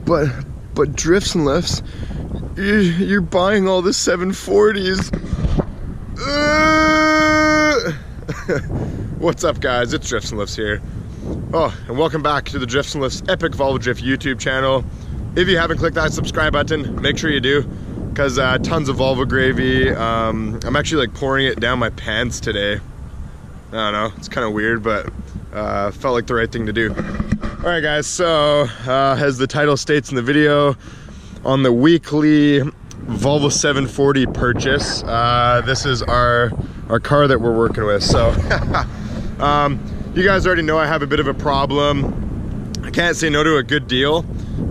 but drifts and lifts, you're buying all the 740s. What's up, guys? It's Drifts and Lifts here. Oh, and welcome back to the Drifts and Lifts Epic Volvo Drift YouTube channel. If you haven't clicked that subscribe button, make sure you do, because tons of Volvo gravy. I'm actually like pouring it down my pants today. I don't know, it's kind of weird, but felt like the right thing to do. All right, guys, so as the title states in the video, on the weekly Volvo 740 purchase, this is our car that we're working with. So you guys already know I have a bit of a problem. I can't say no to a good deal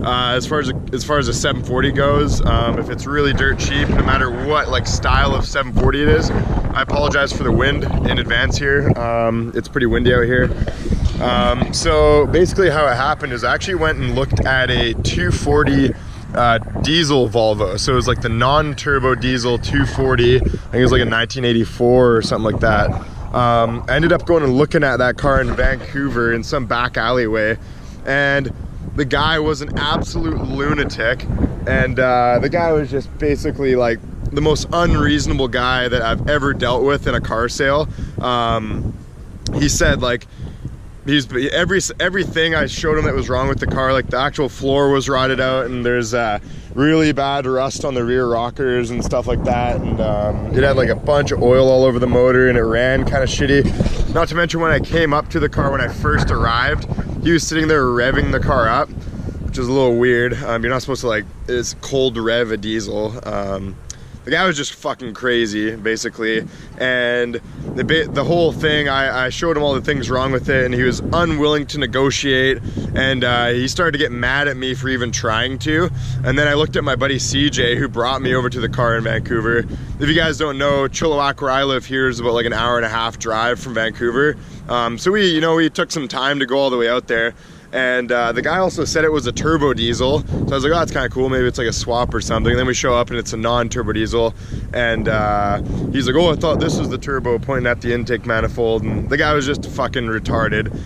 as far as a 740 goes. If it's really dirt cheap, no matter what like style of 740 it is. I apologize for the wind in advance here. It's pretty windy out here. So basically how it happened is I actually went and looked at a 240 diesel Volvo. So it was like the non-turbo diesel 240. I think it was like a 1984 or something like that. I ended up going and looking at that car in Vancouver in some back alleyway, and the guy was an absolute lunatic, and the guy was just basically like the most unreasonable guy that I've ever dealt with in a car sale. He said like everything I showed him that was wrong with the car, like the actual floor was rotted out, and there's really bad rust on the rear rockers and stuff like that, and it had like a bunch of oil all over the motor, and it ran kind of shitty. Not to mention, when I came up to the car when I first arrived, he was sitting there revving the car up, which is a little weird. You're not supposed to like, it's cold rev a diesel. The guy was just fucking crazy, basically, and the whole thing, I showed him all the things wrong with it, and he was unwilling to negotiate, and he started to get mad at me for even trying to. And then I looked at my buddy CJ, who brought me over to the car in Vancouver. If you guys don't know, Chilliwack, where I live here, is about like an hour-and-a-half drive from Vancouver. So we took some time to go all the way out there. And the guy also said it was a turbo diesel. So I was like, oh, that's kind of cool. Maybe it's like a swap or something. And then we show up and it's a non-turbo diesel. And he's like, oh, I thought this was the turbo, pointing at the intake manifold. And the guy was just fucking retarded.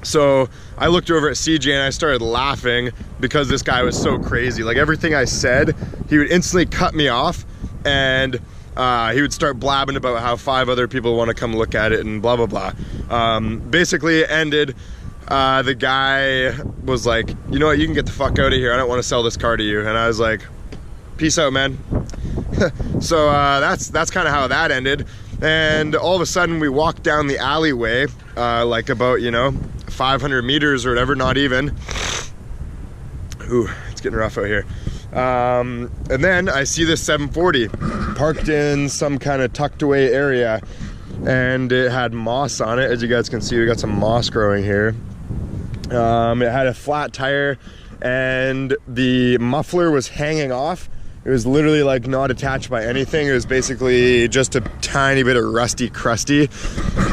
So I looked over at CJ and I started laughing because this guy was so crazy. Like everything I said, he would instantly cut me off, and he would start blabbing about how 5 other people want to come look at it and blah, blah, blah. Basically it ended. The guy was like, you know what, you can get the fuck out of here. I don't want to sell this car to you. And I was like, peace out, man. So that's kind of how that ended. And all of a sudden we walked down the alleyway, like about, 500 meters or whatever, not even. Ooh, it's getting rough out here. And then I see this 740 parked in some kind of tucked away area, and it had moss on it. As you guys can see, we got some moss growing here. It had a flat tire, and the muffler was hanging off. It was literally like not attached by anything. It was basically just a tiny bit of rusty crusty.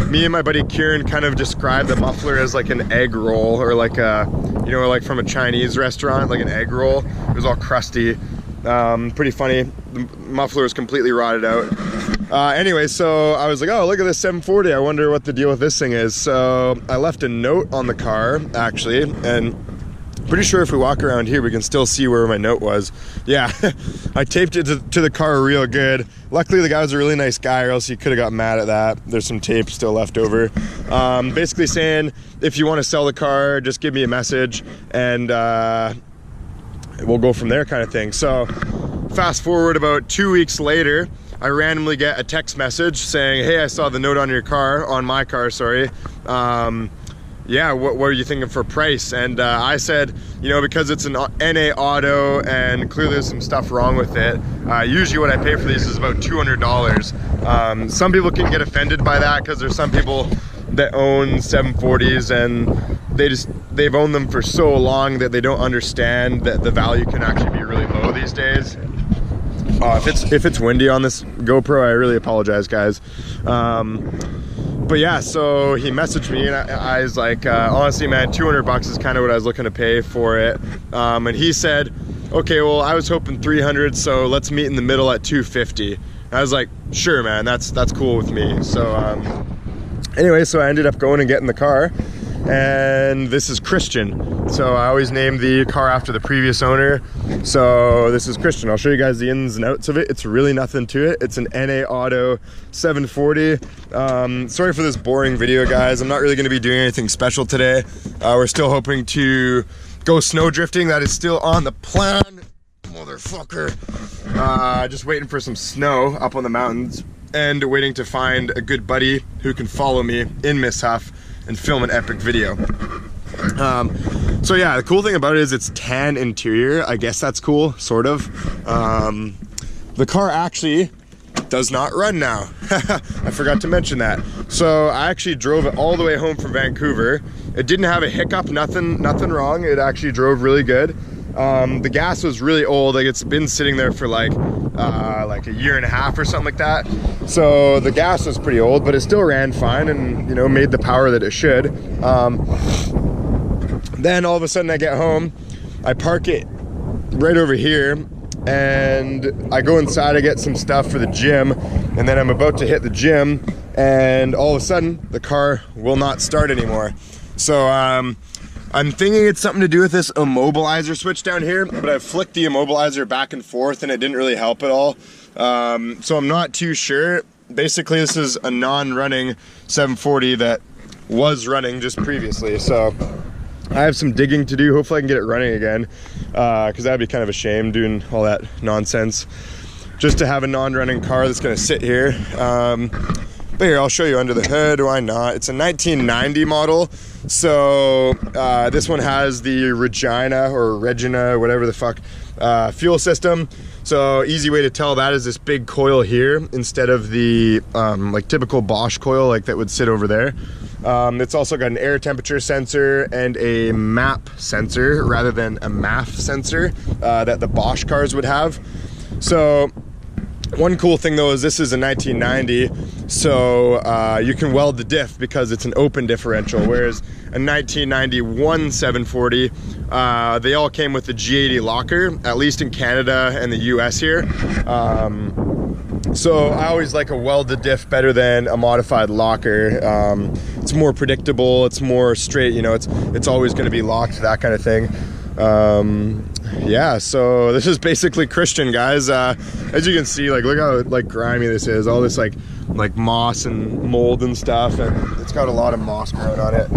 Me and my buddy Kieran kind of described the muffler as like an egg roll, or like a, like from a Chinese restaurant, like an egg roll. It was all crusty. Pretty funny. The muffler was completely rotted out. Anyway, so I was like, oh, look at this 740. I wonder what the deal with this thing is. So I left a note on the car, actually, and pretty sure if we walk around here, we can still see where my note was. Yeah, I taped it to the car real good. Luckily, the guy was a really nice guy, or else he could have got mad at that. There's some tape still left over. Basically saying, if you want to sell the car, just give me a message, and we'll go from there, kind of thing. So fast forward about 2 weeks later, I randomly get a text message saying, hey, I saw the note on my car, sorry. Yeah, what are you thinking for price? And I said, because it's an NA auto and clearly there's some stuff wrong with it, usually what I pay for these is about $200. Some people can get offended by that, because there's some people that own 740s and they've owned them for so long that they don't understand that the value can actually be really low these days. If it's windy on this GoPro, I really apologize, guys. But yeah, so he messaged me, and I was like, honestly, man, 200 bucks is kind of what I was looking to pay for it. And he said, okay, well, I was hoping 300, so let's meet in the middle at 250. And I was like, sure, man, that's cool with me. So anyway, so I ended up going and getting the car. and this is Christian. So I always name the car after the previous owner. So this is Christian. I'll show you guys the ins and outs of it. It's really nothing to it. It's an NA Auto 740. Sorry for this boring video, guys. I'm not really going to be doing anything special today. We're still hoping to go snow drifting. That is still on the plan, motherfucker. Just waiting for some snow up on the mountains and waiting to find a good buddy who can follow me in Miss Huff and film an epic video. So yeah, the cool thing about it is it's tan interior. I guess that's cool, sort of. The car actually does not run now. I forgot to mention that. So I actually drove it all the way home from Vancouver. It didn't have a hiccup, nothing wrong. It actually drove really good. The gas was really old. Like, it's been sitting there for like a year and a half or something like that. So the gas was pretty old, but it still ran fine and, you know, made the power that it should. Then all of a sudden I get home, I park it right over here, and I go inside, I get some stuff for the gym, and then I'm about to hit the gym, and all of a sudden the car will not start anymore. So I'm thinking it's something to do with this immobilizer switch down here, but I've flicked the immobilizer back and forth and it didn't really help at all. So I'm not too sure. Basically, this is a non-running 740 that was running just previously. So I have some digging to do. Hopefully I can get it running again, because that'd be kind of a shame doing all that nonsense just to have a non-running car that's going to sit here. But here, I'll show you under the hood. Why not? It's a 1990 model. So this one has the Regina, whatever the fuck, fuel system. So easy way to tell that is this big coil here instead of the like typical Bosch coil like that would sit over there. It's also got an air temperature sensor and a MAP sensor rather than a MAF sensor that the Bosch cars would have. So one cool thing though is this is a 1990, so you can weld the diff because it's an open differential, whereas a 1991 740, they all came with the G80 locker, at least in Canada and the US here. So I always like a welded diff better than a modified locker. It's more predictable, it's more straight, you know, it's always going to be locked, that kind of thing. Yeah, so this is basically Christian, guys. As you can see, like, look how like grimy this is, all this like moss and mold and stuff, and it's got a lot of moss growing on it.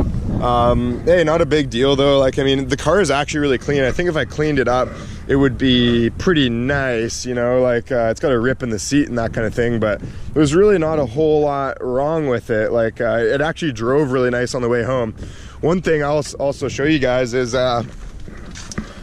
Hey, not a big deal though. Like, I mean, the car is actually really clean. I think if I cleaned it up, it would be pretty nice, you know, like it's got a rip in the seat and that kind of thing, but there's really not a whole lot wrong with it. Like, it actually drove really nice on the way home. One thing I'll also show you guys is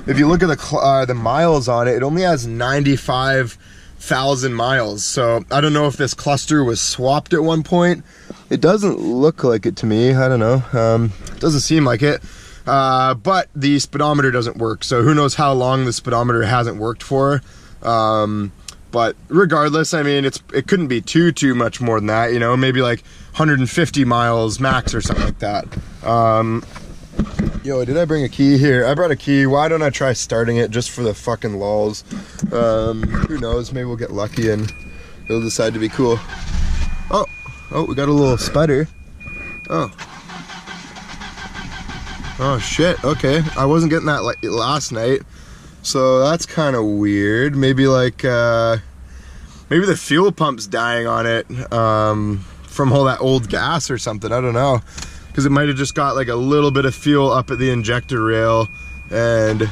if you look at the miles on it, it only has 95,000 miles. So I don't know if this cluster was swapped at one point. It doesn't look like it to me. I don't know. It doesn't seem like it. But the speedometer doesn't work. So who knows how long the speedometer hasn't worked for. But regardless, I mean, it couldn't be too much more than that. You know, maybe like 150 miles max or something like that. Yo, did I bring a key? Here, I brought a key. Why don't I try starting it just for the fucking lulz? Who knows? Maybe we'll get lucky and it'll decide to be cool. Oh, we got a little sputter. Oh shit, okay. I wasn't getting that like last night. So that's kind of weird. Maybe like, maybe the fuel pump's dying on it from all that old gas or something. I don't know. Because it might have just got like a little bit of fuel up at the injector rail, and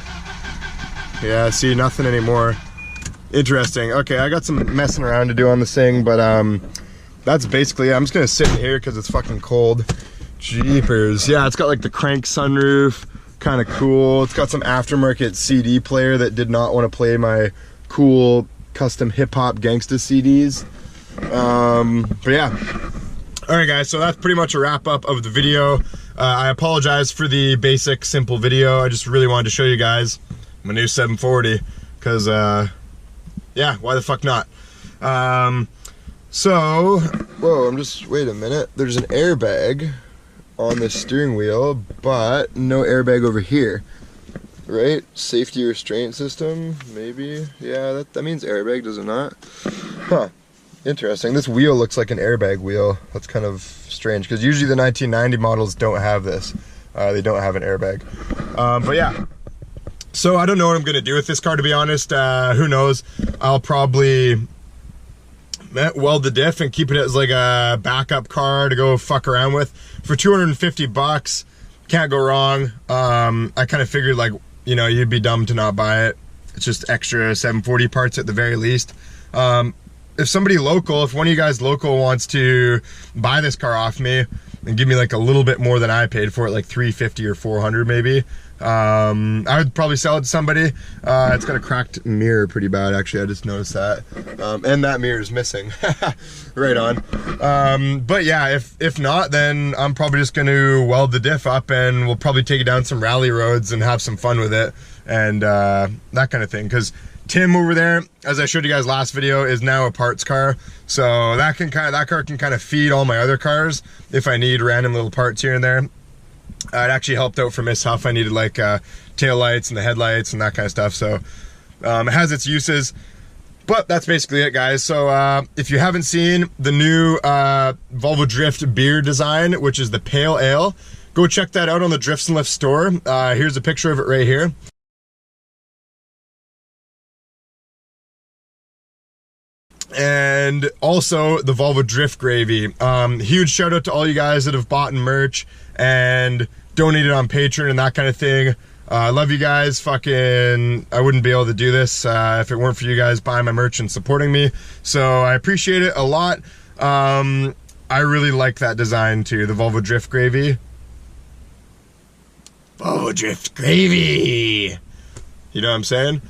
yeah, see, nothing anymore. Interesting. Okay, I got some messing around to do on this thing, but that's basically it. I'm just gonna sit in here because it's fucking cold. Jeepers. Yeah, it's got like the crank sunroof, kind of cool. It's got some aftermarket CD player that did not want to play my cool custom hip-hop gangsta CDs. But yeah. Alright guys, so that's pretty much a wrap up of the video. I apologize for the basic, simple video. I just really wanted to show you guys my new 740, because, yeah, why the fuck not? So, whoa, wait a minute. There's an airbag on the steering wheel, but no airbag over here, right? Safety restraint system, maybe? Yeah, that means airbag, does it not? Huh. Interesting. This wheel looks like an airbag wheel. That's kind of strange because usually the 1990 models don't have this. They don't have an airbag. But yeah. So I don't know what I'm gonna do with this car, to be honest. Who knows? I'll probably weld the diff and keep it as like a backup car to go fuck around with. For 250 bucks, can't go wrong. I kind of figured, like, you know, you'd be dumb to not buy it. It's just extra 740 parts at the very least. If somebody local, if one of you guys local wants to buy this car off me and give me like a little bit more than I paid for it, like 350 or 400 maybe, I would probably sell it to somebody. It's got a cracked mirror pretty bad, actually. I just noticed that. And that mirror is missing. Right on. But yeah, if not, then I'm probably just going to weld the diff up and we'll probably take it down some rally roads and have some fun with it and that kind of thing. Because Tim over there, as I showed you guys last video, is now a parts car. So that car can kind of feed all my other cars if I need random little parts here and there. It actually helped out for Miss Huff. I needed like tail lights and the headlights and that kind of stuff. So it has its uses. But that's basically it, guys. So if you haven't seen the new Volvo Drift beer design, which is the Pale Ale, go check that out on the Drifts and Lifts store. Here's a picture of it right here. And also the Volvo Drift Gravy. Huge shout out to all you guys that have bought merch and donated on Patreon and that kind of thing. I love you guys. Fucking, I wouldn't be able to do this if it weren't for you guys buying my merch and supporting me. So I appreciate it a lot. I really like that design too, the Volvo Drift Gravy. Volvo Drift Gravy. You know what I'm saying?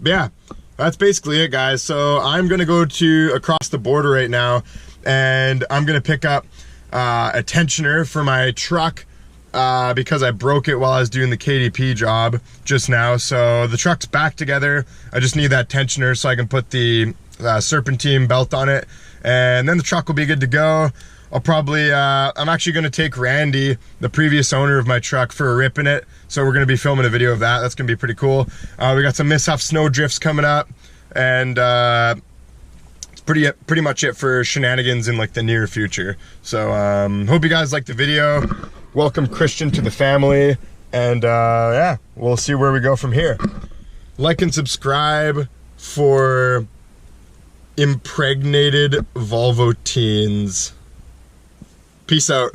Yeah. That's basically it, guys. So I'm gonna go to across the border right now and I'm gonna pick up a tensioner for my truck because I broke it while I was doing the KDP job just now. So the truck's back together. I just need that tensioner so I can put the serpentine belt on it and then the truck will be good to go. I'll probably, I'm actually gonna take Randy, the previous owner of my truck, for a rip in it. So we're gonna be filming a video of that. That's gonna be pretty cool. We got some Miss Huff snow drifts coming up and it's pretty much it for shenanigans in like the near future. So hope you guys liked the video. Welcome Christian to the family and yeah, we'll see where we go from here. Like and subscribe for impregnated Volvo teens. Peace out.